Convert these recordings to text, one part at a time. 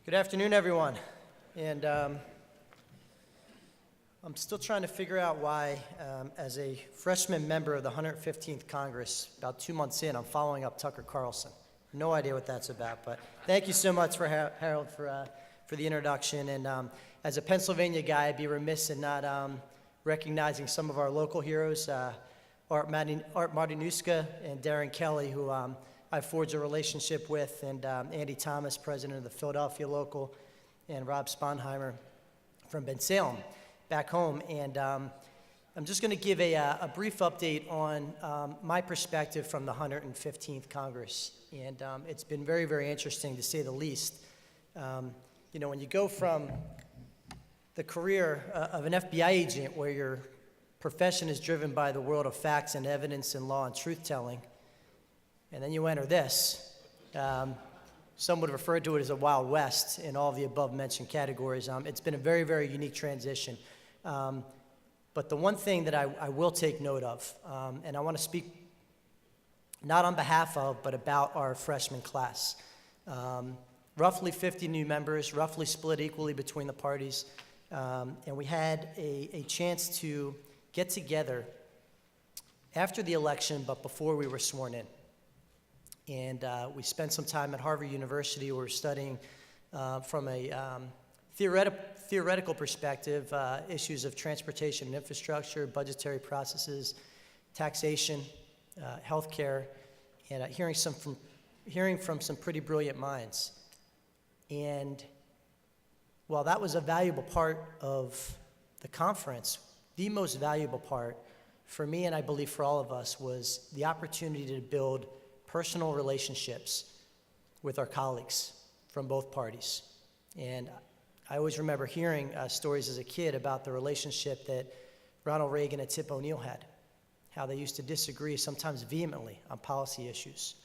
Good afternoon, everyone. And I'm still trying to figure out why, as a freshman member of the 115th Congress, about 2 months in, I'm following up Tucker Carlson. No idea what that's about, but thank you so much for Harold for the introduction. And as a Pennsylvania guy, I'd be remiss in not recognizing some of our local heroes, Art Martinuska and Darren Kelly, who I forged a relationship with, and Andy Thomas, president of the Philadelphia local, and Rob Sponheimer from Bensalem back home. And I'm just going to give a brief update on my perspective from the 115th Congress. And it's been very, very interesting, to say the least. You know, when you go from the career of an FBI agent, where your profession is driven by the world of facts and evidence and law and truth-telling, and then you enter this. Some would refer to it as a Wild West in all of the above-mentioned categories. It's been a very, very unique transition. But the one thing that I will take note of, and I want to speak not on behalf of, but about our freshman class. Roughly 50 new members, roughly split equally between the parties. And we had a chance to get together after the election, but before we were sworn in. And we spent some time at Harvard University. We were studying from a theoretical perspective issues of transportation and infrastructure, budgetary processes, taxation, healthcare, and hearing from some pretty brilliant minds. And while that was a valuable part of the conference, the most valuable part for me, and I believe for all of us, was the opportunity to build personal relationships with our colleagues from both parties. And I always remember hearing stories as a kid about the relationship that Ronald Reagan and Tip O'Neill had, how they used to disagree, sometimes vehemently, on policy issues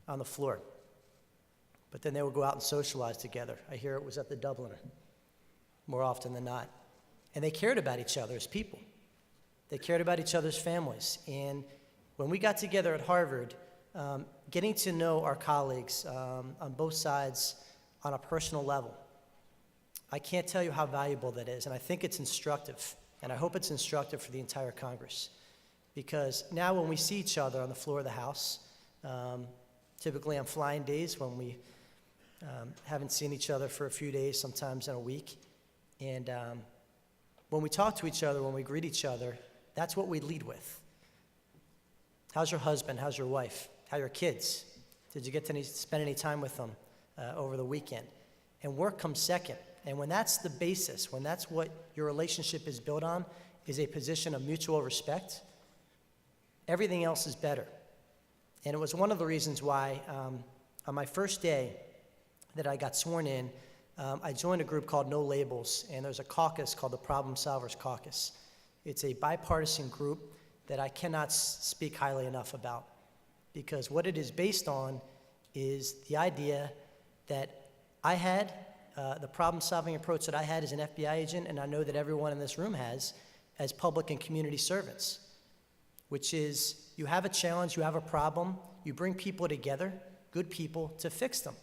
on the floor. But then they would go out and socialize together. I hear it was at the Dubliner more often than not. And they cared about each other as people. They cared about each other's families. And when we got together at Harvard, getting to know our colleagues on both sides on a personal level, I can't tell you how valuable that is. And I think it's instructive. And I hope it's instructive for the entire Congress. Because now when we see each other on the floor of the House, typically on flying days when we haven't seen each other for a few days, sometimes in a week, and when we talk to each other, when we greet each other, that's what we lead with. How's your husband? How's your wife? How are your kids? Did you get to spend any time with them over the weekend? And work comes second. And when that's the basis, when that's what your relationship is built on, is a position of mutual respect, everything else is better. And it was one of the reasons why on my first day that I got sworn in, I joined a group called No Labels, and there's a caucus called the Problem Solvers Caucus. It's a bipartisan group that I cannot speak highly enough about, because what it is based on is the idea that I had, the problem-solving approach that I had as an FBI agent, and I know that everyone in this room has, as public and community servants, which is you have a challenge, you have a problem, you bring people together, good people, to fix them,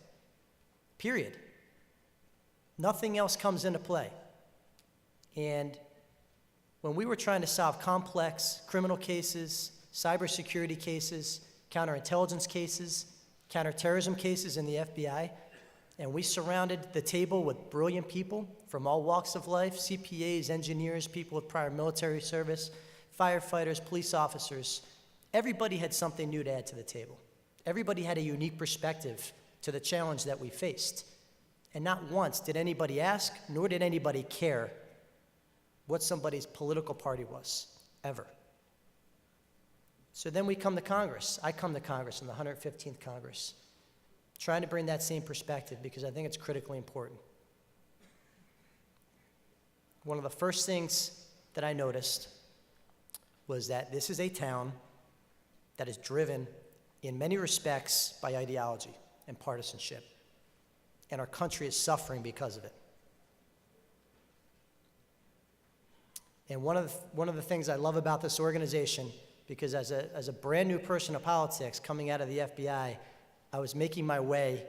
period. Nothing else comes into play. And when we were trying to solve complex criminal cases, cybersecurity cases, counterintelligence cases, counterterrorism cases in the FBI, and we surrounded the table with brilliant people from all walks of life, CPAs, engineers, people with prior military service, firefighters, police officers, everybody had something new to add to the table. Everybody had a unique perspective to the challenge that we faced. And not once did anybody ask, nor did anybody care what somebody's political party was, ever. So then we come to Congress. I come to Congress in the 115th Congress, trying to bring that same perspective because I think it's critically important. One of the first things that I noticed was that this is a town that is driven in many respects by ideology and partisanship, and our country is suffering because of it. And one of the things I love about this organization, because as a brand new person of politics coming out of the FBI, I was making my way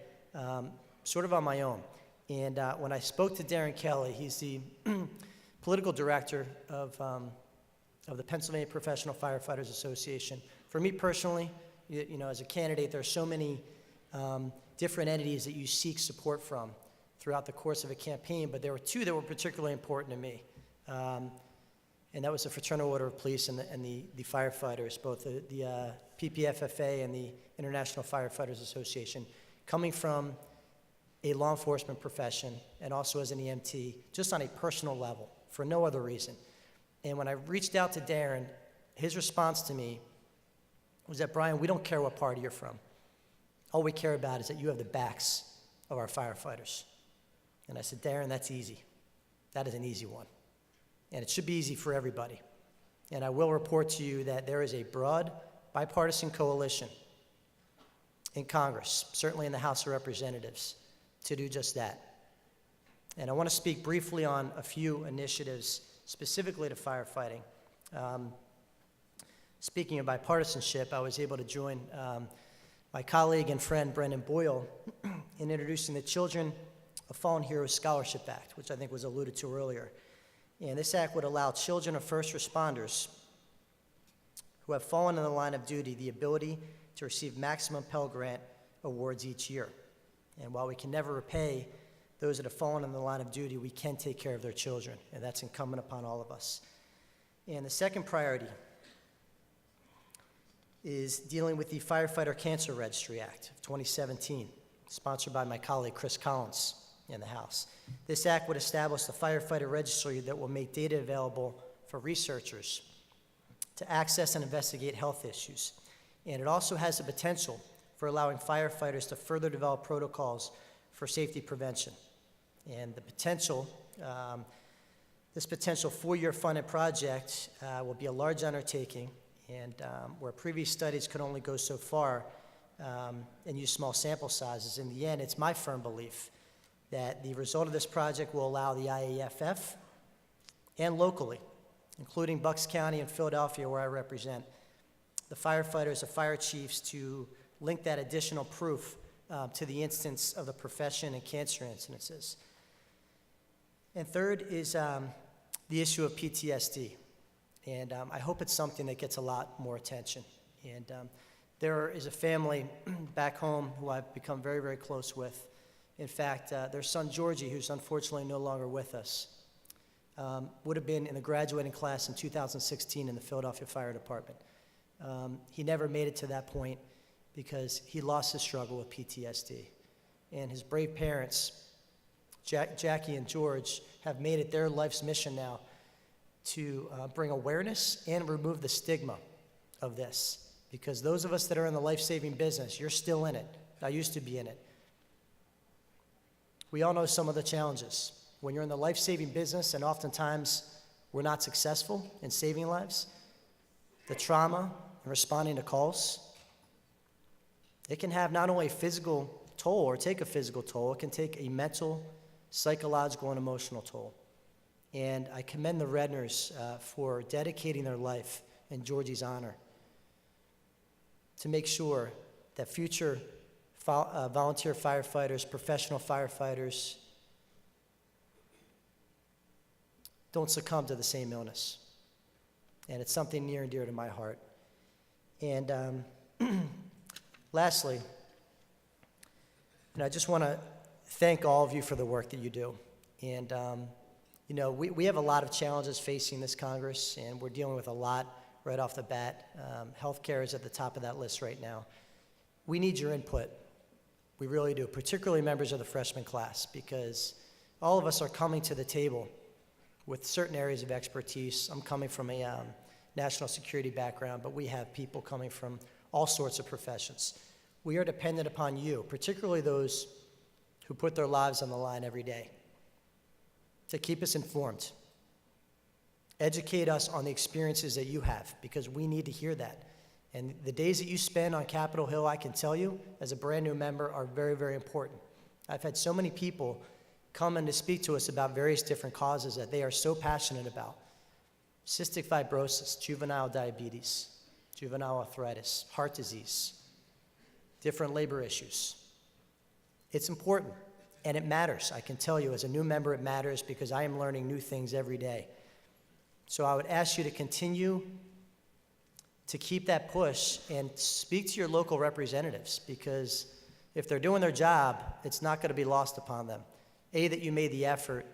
sort of on my own. And when I spoke to Darren Kelly, he's the political director of the Pennsylvania Professional Firefighters Association. For me personally, you know, as a candidate, there are so many different entities that you seek support from throughout the course of a campaign, but there were two that were particularly important to me. And that was the Fraternal Order of Police and the firefighters, both the PPFFA and the International Firefighters Association, coming from a law enforcement profession and also as an EMT, just on a personal level, for no other reason. And when I reached out to Darren, his response to me was that, Brian, we don't care what party you're from. All we care about is that you have the backs of our firefighters. And I said, Darren, that's easy. That is an easy one. And it should be easy for everybody. And I will report to you that there is a broad bipartisan coalition in Congress, certainly in the House of Representatives, to do just that. And I want to speak briefly on a few initiatives specifically to firefighting. Speaking of bipartisanship, I was able to join my colleague and friend Brendan Boyle in introducing the Children of Fallen Heroes Scholarship Act, which I think was alluded to earlier. And this act would allow children of first responders who have fallen in the line of duty the ability to receive maximum Pell Grant awards each year. And while we can never repay those that have fallen in the line of duty, we can take care of their children, and that's incumbent upon all of us. And the second priority is dealing with the Firefighter Cancer Registry Act of 2017, sponsored by my colleague Chris Collins in the House. This act would establish the firefighter registry that will make data available for researchers to access and investigate health issues. And it also has the potential for allowing firefighters to further develop protocols for safety prevention. And the potential, this potential 4-year funded project will be a large undertaking, and where previous studies could only go so far and use small sample sizes. In the end, it's my firm belief that the result of this project will allow the IAFF and locally, including Bucks County and Philadelphia, where I represent, the firefighters, the fire chiefs, to link that additional proof to the instance of the profession and cancer incidences. And third is the issue of PTSD. And I hope it's something that gets a lot more attention. And there is a family back home who I've become very, very close with. In fact, their son Georgie, who's unfortunately no longer with us, would have been in the graduating class in 2016 in the Philadelphia Fire Department. He never made it to that point because he lost his struggle with PTSD. And his brave parents, Jackie and George, have made it their life's mission now to bring awareness and remove the stigma of this. Because those of us that are in the life-saving business, you're still in it. I used to be in it. We all know some of the challenges. When you're in the life-saving business, and oftentimes we're not successful in saving lives, the trauma and responding to calls, it can have not only a physical toll or take a physical toll, it can take a mental, psychological, and emotional toll. And I commend the Redners for dedicating their life in Georgie's honor to make sure that future volunteer firefighters, professional firefighters, don't succumb to the same illness. And it's something near and dear to my heart. And lastly, I just want to thank all of you for the work that you do. And you know, we have a lot of challenges facing this Congress, and we're dealing with a lot right off the bat. Healthcare is at the top of that list right now. We need your input. We really do, particularly members of the freshman class, because all of us are coming to the table with certain areas of expertise. I'm coming from a national security background, but we have people coming from all sorts of professions. We are dependent upon you, particularly those who put their lives on the line every day, to keep us informed. Educate us on the experiences that you have, because we need to hear that. And the days that you spend on Capitol Hill, I can tell you, as a brand new member, are very, very important. I've had so many people come in to speak to us about various different causes that they are so passionate about. Cystic fibrosis, juvenile diabetes, juvenile arthritis, heart disease, different labor issues. It's important. And it matters. I can tell you, as a new member, it matters because I am learning new things every day. So I would ask you to continue to keep that push and speak to your local representatives, because if they're doing their job, it's not going to be lost upon them. A, that you made the effort,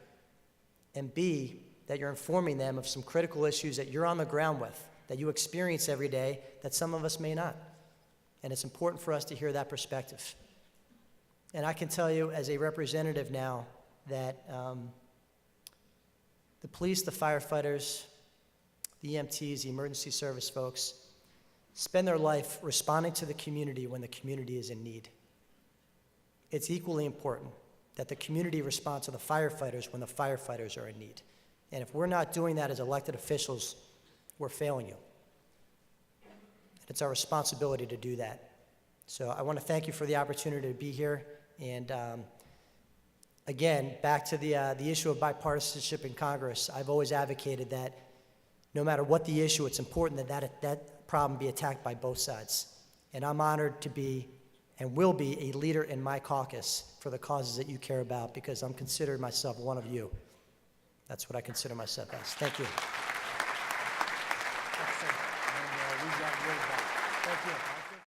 and B, that you're informing them of some critical issues that you're on the ground with, that you experience every day, that some of us may not. And it's important for us to hear that perspective. And I can tell you as a representative now that the police, the firefighters, the EMTs, the emergency service folks, spend their life responding to the community when the community is in need. It's equally important that the community respond to the firefighters when the firefighters are in need. And if we're not doing that as elected officials, we're failing you. It's our responsibility to do that. So I want to thank you for the opportunity to be here. And again, back to the issue of bipartisanship in Congress, I've always advocated that no matter what the issue, it's important that problem be attacked by both sides. And I'm honored to be and will be a leader in my caucus for the causes that you care about, because I'm considering myself one of you. That's what I consider myself as. Thank you. Excellent. And we got your back. Thank you.